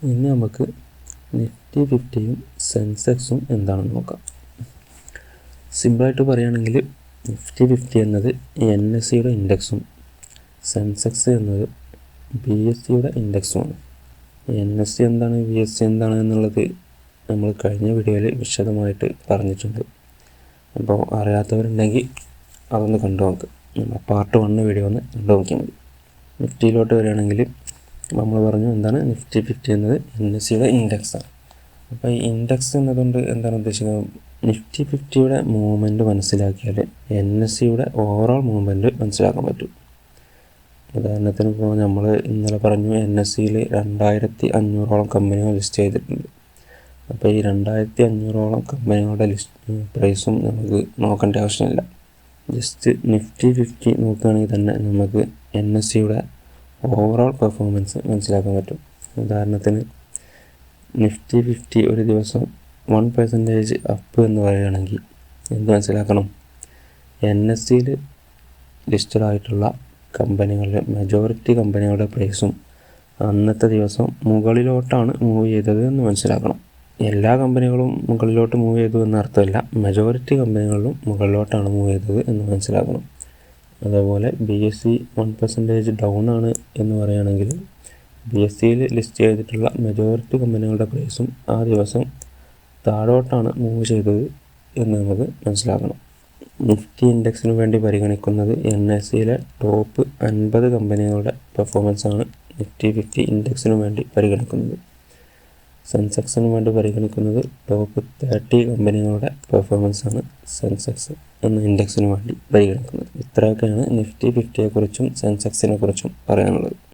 ഇനി നമുക്ക് നിഫ്റ്റി 50യും സെൻസെക്സും എന്താണെന്ന് നോക്കാം. സിമ്പിളായിട്ട് പറയുകയാണെങ്കിൽ നിഫ്റ്റി 50 എന്നത് NSEയുടെ ഇൻഡെക്സും സെൻസെക്സ് എന്നത് BSEയുടെ ഇൻഡെക്സുമാണ്. NSE എന്താണ്, BSE എന്താണ് എന്നുള്ളത് നമ്മൾ കഴിഞ്ഞ വീഡിയോയിൽ വിശദമായിട്ട് പറഞ്ഞിട്ടുണ്ട്. അപ്പോൾ അറിയാത്തവരുണ്ടെങ്കിൽ അതൊന്ന് കണ്ടു നോക്കുക. പാർട്ട് 1 വീഡിയോ ഒന്ന് കണ്ടു നോക്കിയാൽ മതി. നിഫ്റ്റിയിലോട്ട് വരികയാണെങ്കിൽ നമ്മൾ പറഞ്ഞു എന്താണ് നിഫ്റ്റി 50 എന്നത് NSEയുടെ ഇൻഡെക്സാണ്. അപ്പോൾ ഈ ഇൻഡെക്സ് എന്നതുകൊണ്ട് എന്താണ് ഉദ്ദേശിക്കുന്നത്? നിഫ്റ്റി 50യുടെ മൂവ്മെൻറ്റ് മനസ്സിലാക്കിയാൽ NSEയുടെ ഓവറോൾ മൂവ്മെൻറ്റ് മനസ്സിലാക്കാൻ പറ്റും. ഉദാഹരണത്തിന് ഇപ്പോൾ നമ്മൾ ഇന്നലെ പറഞ്ഞു NSEയിൽ 2500ഓളം കമ്പനികൾ ലിസ്റ്റ് ചെയ്തിട്ടുണ്ട്. അപ്പോൾ ഈ 2500ഓളം കമ്പനികളുടെ പ്രൈസും നമുക്ക് നോക്കേണ്ട ആവശ്യമില്ല. ജസ്റ്റ് നിഫ്റ്റി 50 നോക്കുകയാണെങ്കിൽ തന്നെ നമുക്ക് NSEയുടെ ഓവറോൾ പെർഫോമൻസ് മനസ്സിലാക്കാൻ പറ്റും. ഉദാഹരണത്തിന് നിഫ്റ്റി 50 ഒരു ദിവസം 1% അപ്പ് എന്ന് പറയുകയാണെങ്കിൽ എന്ത് മനസ്സിലാക്കണം? NSEയിൽ ലിസ്റ്റഡ് ആയിട്ടുള്ള കമ്പനികളുടെ മെജോറിറ്റി കമ്പനികളുടെ പ്രൈസും അന്നത്തെ ദിവസം മുകളിലോട്ടാണ് മൂവ് ചെയ്തത് എന്ന് മനസ്സിലാക്കണം. എല്ലാ കമ്പനികളും മുകളിലോട്ട് മൂവ് ചെയ്തു എന്നർത്ഥമില്ല, മെജോറിറ്റി കമ്പനികളിലും മുകളിലോട്ടാണ് മൂവ് ചെയ്തത് എന്ന് മനസ്സിലാക്കണം. അതേപോലെ BSE 1% ഡൗൺ ആണ് എന്ന് പറയുകയാണെങ്കിൽ BSEയിൽ ലിസ്റ്റ് ചെയ്തിട്ടുള്ള മെജോറിറ്റി കമ്പനികളുടെ പ്രൈസും ആ ദിവസം താഴോട്ടാണ് മൂവ് ചെയ്തത് എന്ന് നമുക്ക് മനസ്സിലാക്കണം. നിഫ്റ്റി ഇൻഡെക്സിന് വേണ്ടി പരിഗണിക്കുന്നത് NSEയിലെ ടോപ്പ് 50 കമ്പനികളുടെ പെർഫോമൻസാണ് നിഫ്റ്റി 50 ഇൻഡെക്സിന് വേണ്ടി പരിഗണിക്കുന്നത്. സെൻസെക്സിന് വേണ്ടി പരിഗണിക്കുന്നത് ടോപ്പ് 30 കമ്പനികളുടെ പെർഫോമൻസാണ് സെൻസെക്സ് എന്ന ഇൻഡെക്സിന് വേണ്ടി പരിഗണിക്കുന്നത്. ഇത്രയൊക്കെയാണ് നിഫ്റ്റി 50യെക്കുറിച്ചും സെൻസെക്സിനെ കുറിച്ചും പറയാനുള്ളത്.